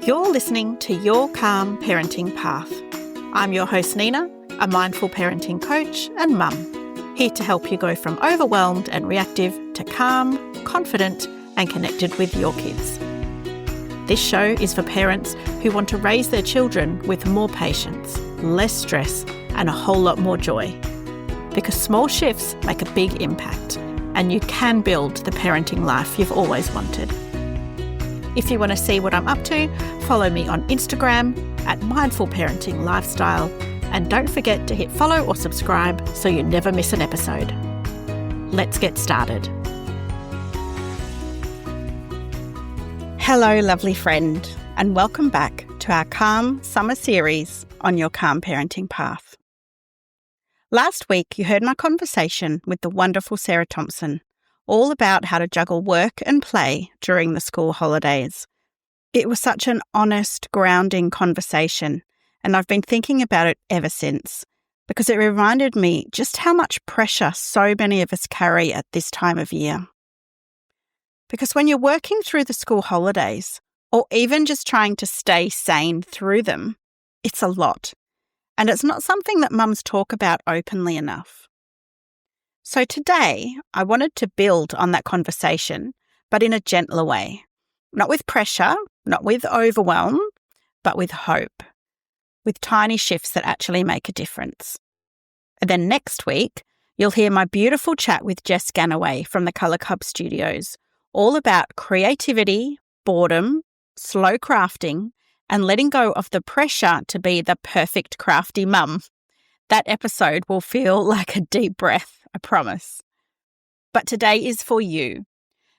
You're listening to Your Calm Parenting Path. I'm your host Nina, a mindful parenting coach and mum, here to help you go from overwhelmed and reactive to calm, confident and connected with your kids. This show is for parents who want to raise their children with more patience, less stress and a whole lot more joy. Because small shifts make a big impact and you can build the parenting life you've always wanted. If you want to see what I'm up to, follow me on Instagram at Mindful Parenting Lifestyle, and don't forget to hit follow or subscribe so you never miss an episode. Let's get started. Hello, lovely friend, and welcome back to our Calm Summer series on Your Calm Parenting Path. Last week, you heard my conversation with the wonderful Sarah Thompson, all about how to juggle work and play during the school holidays. It was such an honest, grounding conversation, and I've been thinking about it ever since, because it reminded me just how much pressure so many of us carry at this time of year. Because when you're working through the school holidays, or even just trying to stay sane through them, it's a lot, and it's not something that mums talk about openly enough. So today, I wanted to build on that conversation, but in a gentler way. Not with pressure, not with overwhelm, but with hope. With tiny shifts that actually make a difference. And then next week, you'll hear my beautiful chat with Jess Ganaway from the Colour Cub Studios, all about creativity, boredom, slow crafting, and letting go of the pressure to be the perfect crafty mum. That episode will feel like a deep breath, I promise. But today is for you.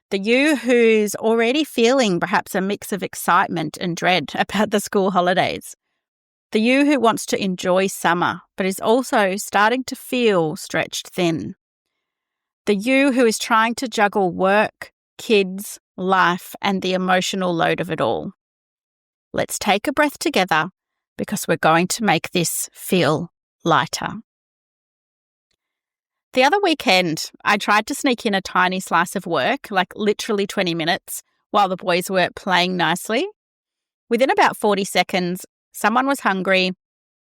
The you who's already feeling perhaps a mix of excitement and dread about the school holidays. The you who wants to enjoy summer, but is also starting to feel stretched thin. The you who is trying to juggle work, kids, life, and the emotional load of it all. Let's take a breath together because we're going to make this feel lighter. The other weekend, I tried to sneak in a tiny slice of work, like literally 20 minutes, while the boys were playing nicely. Within about 40 seconds, someone was hungry,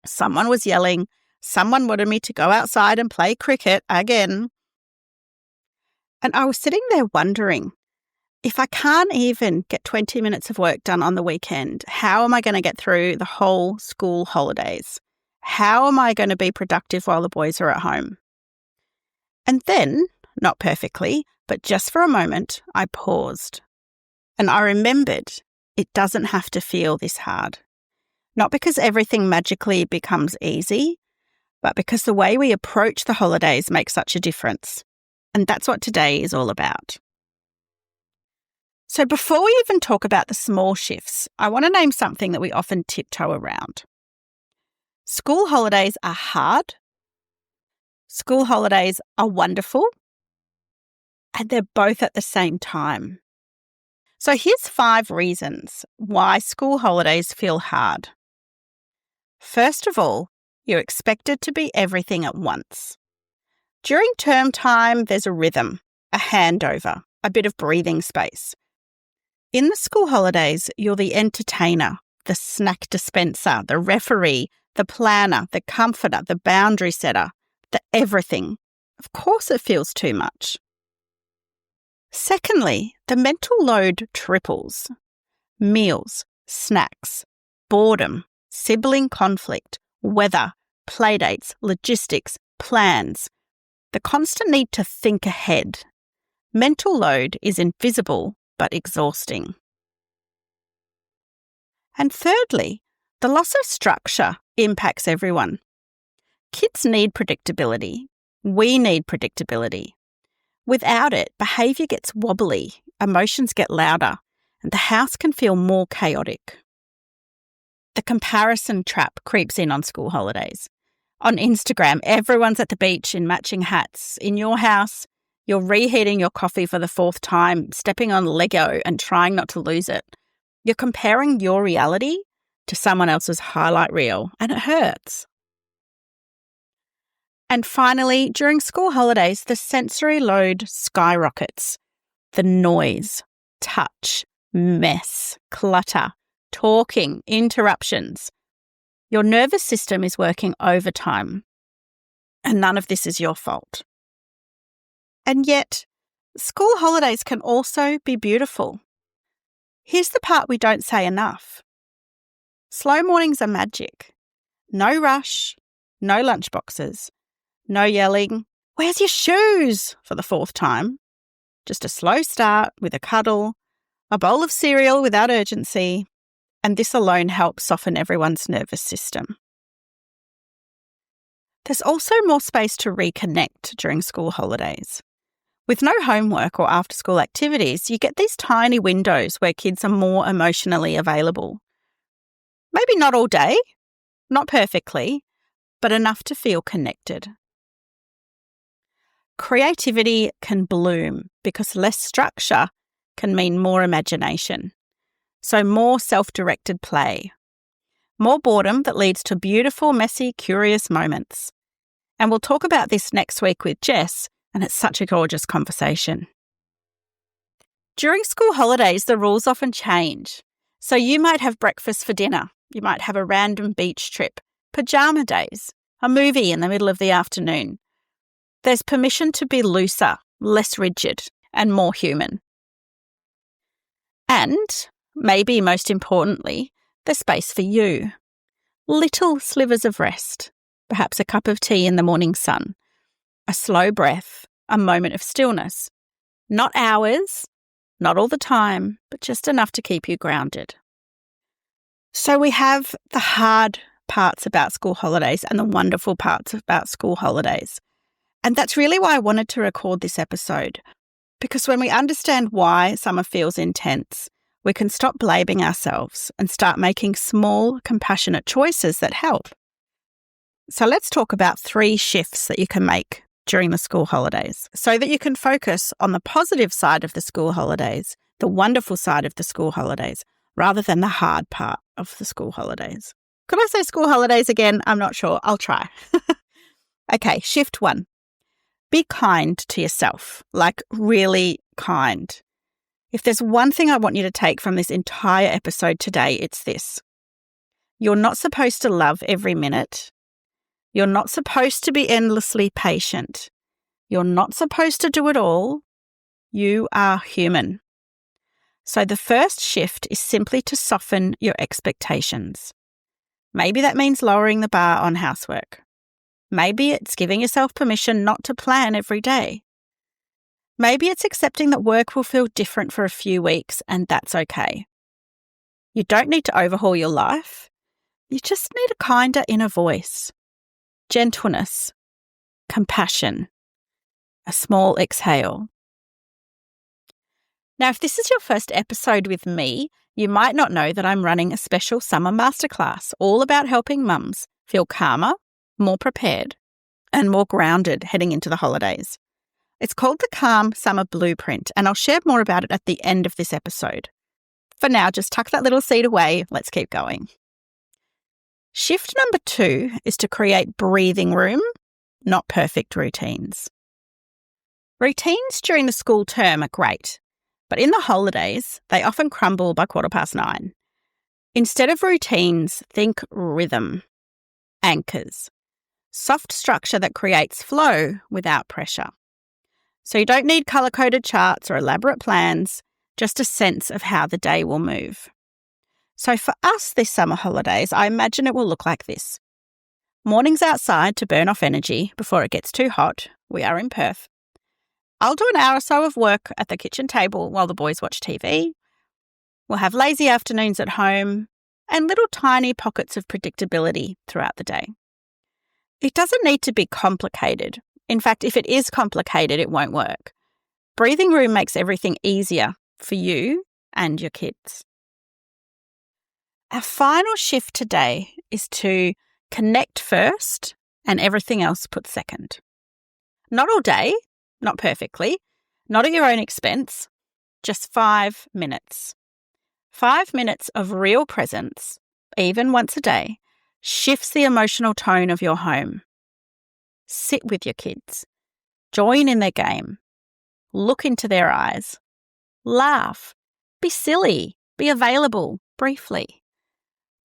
someone was yelling, someone wanted me to go outside and play cricket again. And I was sitting there wondering, if I can't even get 20 minutes of work done on the weekend, how am I going to get through the whole school holidays? How am I going to be productive while the boys are at home? And then, not perfectly, but just for a moment, I paused. And I remembered it doesn't have to feel this hard. Not because everything magically becomes easy, but because the way we approach the holidays makes such a difference. And that's what today is all about. So before we even talk about the small shifts, I want to name something that we often tiptoe around. School holidays are hard. School holidays are wonderful. And they're both at the same time. So here's 5 reasons why school holidays feel hard. First of all, you're expected to be everything at once. During term time, there's a rhythm, a handover, a bit of breathing space. In the school holidays, you're the entertainer, the snack dispenser, the referee, the planner, the comforter, the boundary setter, the everything. Of course it feels too much. Secondly, the mental load triples. Meals, snacks, boredom, sibling conflict, weather, playdates, logistics, plans. The constant need to think ahead. Mental load is invisible but exhausting. And thirdly, the loss of structure impacts everyone. Kids need predictability. We need predictability. Without it, behaviour gets wobbly, emotions get louder, and the house can feel more chaotic. The comparison trap creeps in on school holidays. On Instagram, everyone's at the beach in matching hats. In your house, you're reheating your coffee for the 4th time, stepping on Lego and trying not to lose it. You're comparing your reality to someone else's highlight reel, and it hurts. And finally, during school holidays, the sensory load skyrockets. The noise, touch, mess, clutter, talking, interruptions. Your nervous system is working overtime, and none of this is your fault. And yet, school holidays can also be beautiful. Here's the part we don't say enough. Slow mornings are magic. No rush, no lunchboxes, no yelling, "Where's your shoes?" for the 4th time. Just a slow start with a cuddle, a bowl of cereal without urgency, and this alone helps soften everyone's nervous system. There's also more space to reconnect during school holidays. With no homework or after-school activities, you get these tiny windows where kids are more emotionally available. Maybe not all day, not perfectly, but enough to feel connected. Creativity can bloom because less structure can mean more imagination. So more self-directed play. More boredom that leads to beautiful, messy, curious moments. And we'll talk about this next week with Jess, and it's such a gorgeous conversation. During school holidays, the rules often change. So you might have breakfast for dinner. You might have a random beach trip, pajama days, a movie in the middle of the afternoon. There's permission to be looser, less rigid, and more human. And, maybe most importantly, there's space for you. Little slivers of rest, perhaps a cup of tea in the morning sun, a slow breath, a moment of stillness. Not hours, not all the time, but just enough to keep you grounded. So we have the hard parts about school holidays and the wonderful parts about school holidays. And that's really why I wanted to record this episode, because when we understand why summer feels intense, we can stop blaming ourselves and start making small, compassionate choices that help. So let's talk about 3 shifts that you can make during the school holidays so that you can focus on the positive side of the school holidays, the wonderful side of the school holidays, rather than the hard part of the school holidays. Could I say school holidays again? I'm not sure. I'll try. Okay, shift 1. Be kind to yourself, like really kind. If there's one thing I want you to take from this entire episode today, it's this. You're not supposed to love every minute. You're not supposed to be endlessly patient. You're not supposed to do it all. You are human. So the first shift is simply to soften your expectations. Maybe that means lowering the bar on housework. Maybe it's giving yourself permission not to plan every day. Maybe it's accepting that work will feel different for a few weeks, and that's okay. You don't need to overhaul your life. You just need a kinder inner voice, gentleness, compassion, a small exhale. Now, if this is your first episode with me, you might not know that I'm running a special summer masterclass all about helping mums feel calmer, more prepared, and more grounded heading into the holidays. It's called the Calm Summer Blueprint, and I'll share more about it at the end of this episode. For now, just tuck that little seed away. Let's keep going. Shift number 2 is to create breathing room, not perfect routines. Routines during the school term are great, but in the holidays, they often crumble by 9:15. Instead of routines, think rhythm, anchors, soft structure that creates flow without pressure. So you don't need colour-coded charts or elaborate plans, just a sense of how the day will move. So for us this summer holidays, I imagine it will look like this. Mornings outside to burn off energy before it gets too hot. We are in Perth. I'll do an hour or so of work at the kitchen table while the boys watch TV. We'll have lazy afternoons at home and little tiny pockets of predictability throughout the day. It doesn't need to be complicated. In fact, if it is complicated, it won't work. Breathing room makes everything easier for you and your kids. Our final shift today is to connect first and everything else put second. Not all day, not perfectly, not at your own expense, just 5 minutes. 5 minutes of real presence, even once a day, shifts the emotional tone of your home. Sit with your kids. Join in their game. Look into their eyes. Laugh. Be silly. Be available. briefly.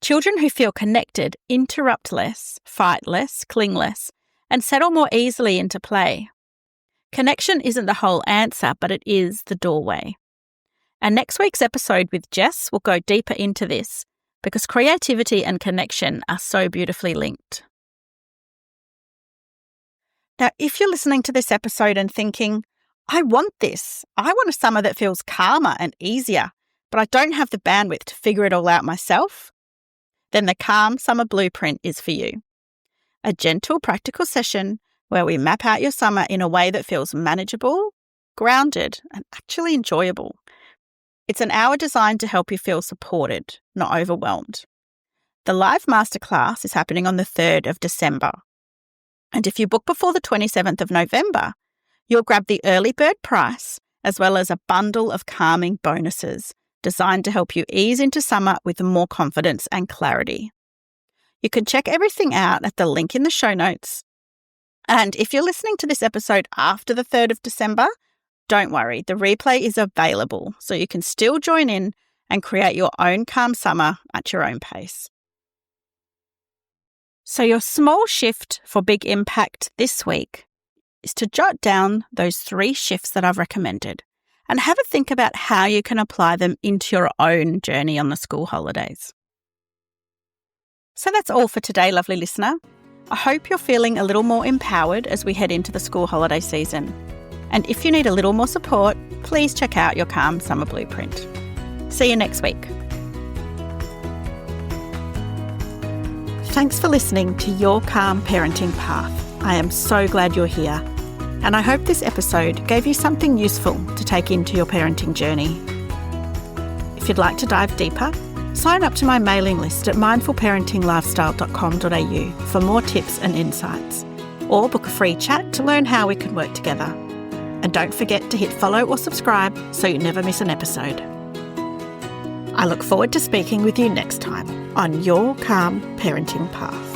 Children who feel connected interrupt less, fight less, cling less, and settle more easily into play. Connection isn't the whole answer, but it is the doorway. And next week's episode with Jess will go deeper into this because creativity and connection are so beautifully linked. Now, if you're listening to this episode and thinking, I want this, I want a summer that feels calmer and easier, but I don't have the bandwidth to figure it all out myself, then the Calm Summer Blueprint is for you. A gentle, practical session where we map out your summer in a way that feels manageable, grounded, and actually enjoyable. It's an hour designed to help you feel supported, not overwhelmed. The live masterclass is happening on the 3rd of December. And if you book before the 27th of November, you'll grab the early bird price as well as a bundle of calming bonuses designed to help you ease into summer with more confidence and clarity. You can check everything out at the link in the show notes. And if you're listening to this episode after the 3rd of December, don't worry, the replay is available so you can still join in and create your own calm summer at your own pace. So your small shift for big impact this week is to jot down those 3 shifts that I've recommended and have a think about how you can apply them into your own journey on the school holidays. So that's all for today, lovely listener. I hope you're feeling a little more empowered as we head into the school holiday season. And if you need a little more support, please check out your Calm Summer Blueprint. See you next week. Thanks for listening to Your Calm Parenting Path. I am so glad you're here. And I hope this episode gave you something useful to take into your parenting journey. If you'd like to dive deeper, sign up to my mailing list at mindfulparentinglifestyle.com.au for more tips and insights, or book a free chat to learn how we can work together. And don't forget to hit follow or subscribe so you never miss an episode. I look forward to speaking with you next time on Your Calm Parenting Path.